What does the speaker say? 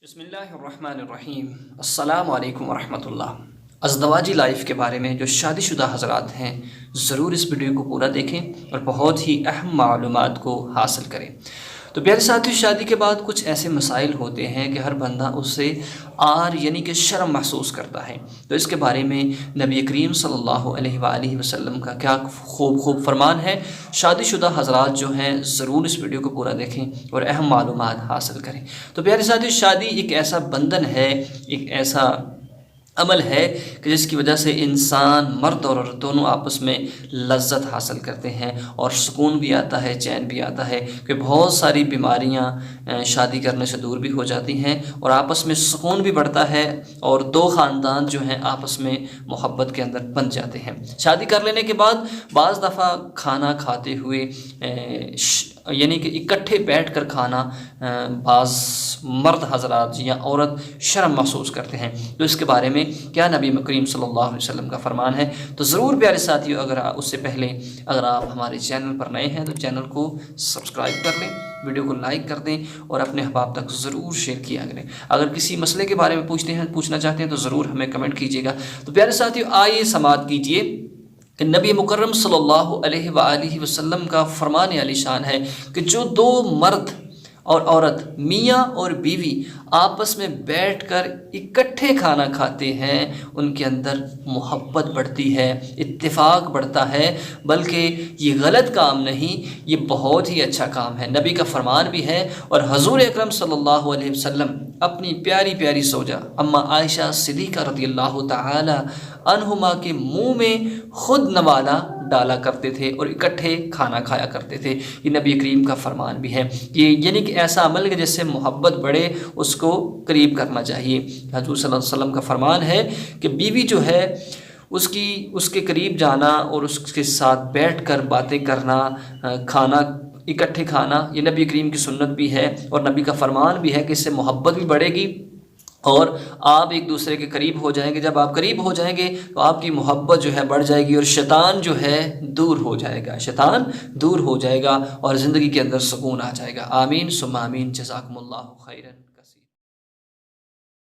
بسم اللہ الرحمن الرحیم۔ السلام علیکم ورحمۃ اللہ۔ ازدواجی لائف کے بارے میں جو شادی شدہ حضرات ہیں ضرور اس ویڈیو کو پورا دیکھیں اور بہت ہی اہم معلومات کو حاصل کریں۔ تو پیارے ساتھی، شادی کے بعد کچھ ایسے مسائل ہوتے ہیں کہ ہر بندہ اس سے یعنی کہ شرم محسوس کرتا ہے۔ تو اس کے بارے میں نبی کریم صلی اللہ علیہ وآلہ وسلم کا کیا خوب فرمان ہے۔ شادی شدہ حضرات جو ہیں ضرور اس ویڈیو کو پورا دیکھیں اور اہم معلومات حاصل کریں۔ تو پیارے ساتھی، شادی ایک ایسا بندھن ہے، ایک ایسا عمل ہے کہ جس کی وجہ سے انسان مرد اور عورت دونوں آپس میں لذت حاصل کرتے ہیں اور سکون بھی آتا ہے، چین بھی آتا ہے کہ بہت ساری بیماریاں شادی کرنے سے دور بھی ہو جاتی ہیں اور آپس میں سکون بھی بڑھتا ہے اور دو خاندان جو ہیں آپس میں محبت کے اندر بن جاتے ہیں۔ شادی کر لینے کے بعد بعض دفعہ کھانا کھاتے ہوئے یعنی کہ اکٹھے بیٹھ کر کھانا بعض مرد حضرات یا عورت شرم محسوس کرتے ہیں۔ تو اس کے بارے میں کیا نبی کریم صلی اللہ علیہ وسلم کا فرمان ہے؟ تو ضرور پیارے ساتھیو، اس سے پہلے اگر آپ ہمارے چینل پر نئے ہیں تو چینل کو سبسکرائب کر لیں، ویڈیو کو لائک کر دیں اور اپنے احباب تک ضرور شیئر کیا کریں۔ اگر کسی مسئلے کے بارے میں پوچھنا چاہتے ہیں تو ضرور ہمیں کمنٹ کیجیے گا۔ تو پیارے ساتھیو، آئیے سماعت کیجیے کہ نبی مکرم صلی اللہ علیہ وآلہ وسلم کا فرمان عالی شان ہے کہ جو دو مرد اور عورت، میاں اور بیوی آپس میں بیٹھ کر اکٹھے کھانا کھاتے ہیں ان کے اندر محبت بڑھتی ہے، اتفاق بڑھتا ہے، بلکہ یہ غلط کام نہیں، یہ بہت ہی اچھا کام ہے۔ نبی کا فرمان بھی ہے اور حضور اکرم صلی اللہ علیہ وسلم اپنی پیاری پیاری زوجہ اما عائشہ صدیقہ رضی اللہ تعالی عنہما کے منہ میں خود نوالا ڈالا کرتے تھے اور اکٹھے کھانا کھایا کرتے تھے۔ یہ نبی کریم کا فرمان بھی ہے کہ یعنی کہ ایسا عمل کہ جس سے محبت بڑھے اس کو قریب کرنا چاہیے۔ حضور صلی اللہ علیہ وسلم کا فرمان ہے کہ بیوی جو ہے اس کے قریب جانا اور اس کے ساتھ بیٹھ کر باتیں کرنا، کھانا اکٹھے کھانا، یہ نبی کریم کی سنت بھی ہے اور نبی کا فرمان بھی ہے کہ اس سے محبت بھی بڑھے گی اور آپ ایک دوسرے کے قریب ہو جائیں گے۔ جب آپ قریب ہو جائیں گے تو آپ کی محبت جو ہے بڑھ جائے گی اور شیطان جو ہے دور ہو جائے گا، شیطان دور ہو جائے گا اور زندگی کے اندر سکون آ جائے گا۔ آمین ثم آمین۔ جزاکم اللہ خیرا۔